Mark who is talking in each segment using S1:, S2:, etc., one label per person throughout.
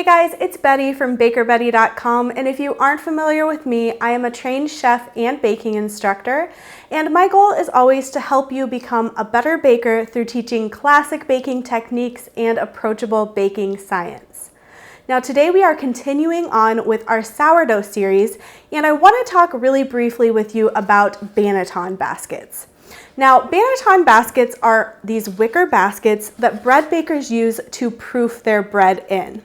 S1: Hey guys, it's Betty from BakerBettie.com, and if you aren't familiar with me, I am a trained chef and baking instructor, and my goal is always to help you become a better baker through teaching classic baking techniques and approachable baking science. Now today we are continuing on with our sourdough series, and I want to talk really briefly with you about Banneton baskets. Now, Banneton baskets are these wicker baskets that bread bakers use to proof their bread in.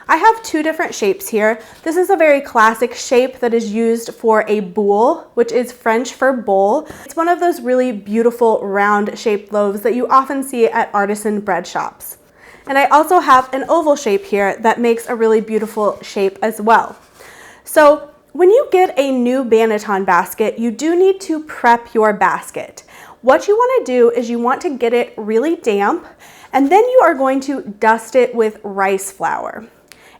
S1: I have two different shapes here. This is a very classic shape that is used for a boule, which is French for bowl. It's one of those really beautiful round shaped loaves that you often see at artisan bread shops. And I also have an oval shape here that makes a really beautiful shape as well. So when you get a new Banneton basket, you do need to prep your basket. What you want to do is you want to get it really damp, and then you are going to dust it with rice flour.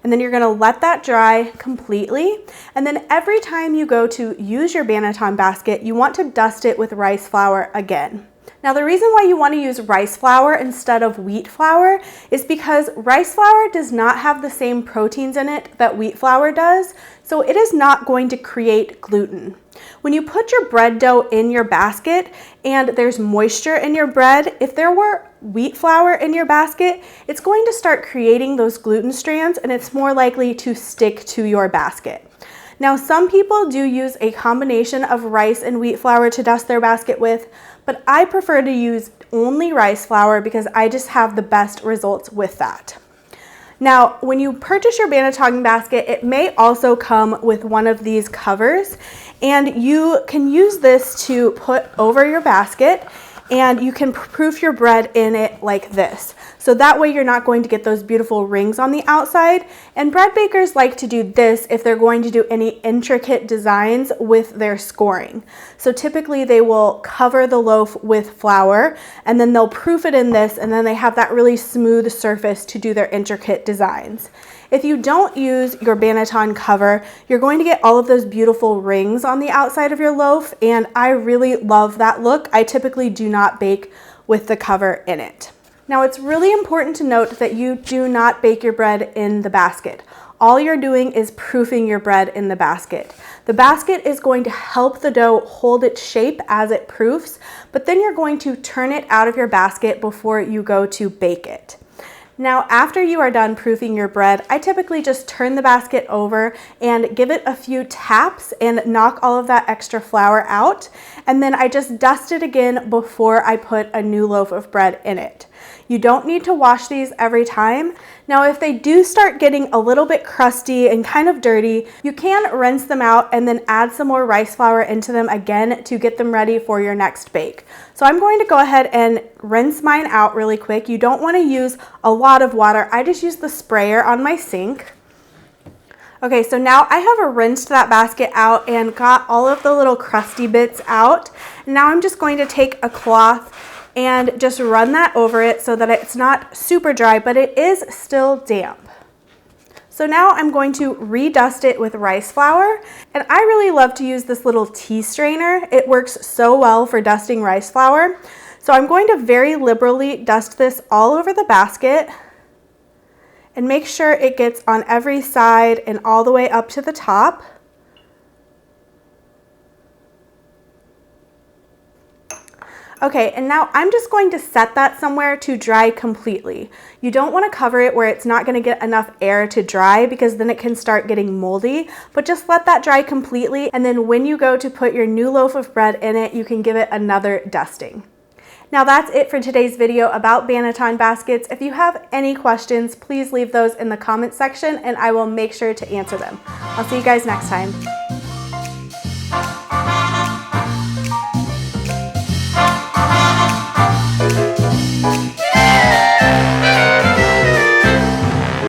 S1: And then you're going to let that dry completely. And then every time you go to use your Banneton basket, you want to dust it with rice flour again. Now, the reason why you want to use rice flour instead of wheat flour is because rice flour does not have the same proteins in it that wheat flour does, so it is not going to create gluten. When you put your bread dough in your basket and there's moisture in your bread, if there were wheat flour in your basket, it's going to start creating those gluten strands and it's more likely to stick to your basket. Now, some people do use a combination of rice and wheat flour to dust their basket with, but I prefer to use only rice flour because I just have the best results with that. Now, when you purchase your Banneton basket, it may also come with one of these covers, and you can use this to put over your basket, and you can proof your bread in it like this. So that way you're not going to get those beautiful rings on the outside. And bread bakers like to do this if they're going to do any intricate designs with their scoring. So typically they will cover the loaf with flour and then they'll proof it in this, and then they have that really smooth surface to do their intricate designs. If you don't use your Banneton cover, you're going to get all of those beautiful rings on the outside of your loaf, and I really love that look. I typically do not bake with the cover in it. Now, it's really important to note that you do not bake your bread in the basket. All you're doing is proofing your bread in the basket. The basket is going to help the dough hold its shape as it proofs, but then you're going to turn it out of your basket before you go to bake it. Now, after you are done proofing your bread, I typically just turn the basket over and give it a few taps and knock all of that extra flour out. And then I just dust it again before I put a new loaf of bread in it. You don't need to wash these every time. Now, if they do start getting a little bit crusty and kind of dirty, you can rinse them out and then add some more rice flour into them again to get them ready for your next bake. So I'm going to go ahead and rinse mine out really quick. You don't want to use a lot of water. I just use the sprayer on my sink. Okay, so now I have rinsed that basket out and got all of the little crusty bits out. Now I'm just going to take a cloth and just run that over it so that it's not super dry, but it is still damp. So now I'm going to redust it with rice flour, and I really love to use this little tea strainer. It works so well for dusting rice flour. So I'm going to very liberally dust this all over the basket and make sure it gets on every side and all the way up to the top. Okay, and now I'm just going to set that somewhere to dry completely. You don't want to cover it where it's not going to get enough air to dry because then it can start getting moldy, but just let that dry completely, and then when you go to put your new loaf of bread in it, you can give it another dusting. Now that's it for today's video about Banneton baskets. If you have any questions, please leave those in the comment section and I will make sure to answer them. I'll see you guys next time.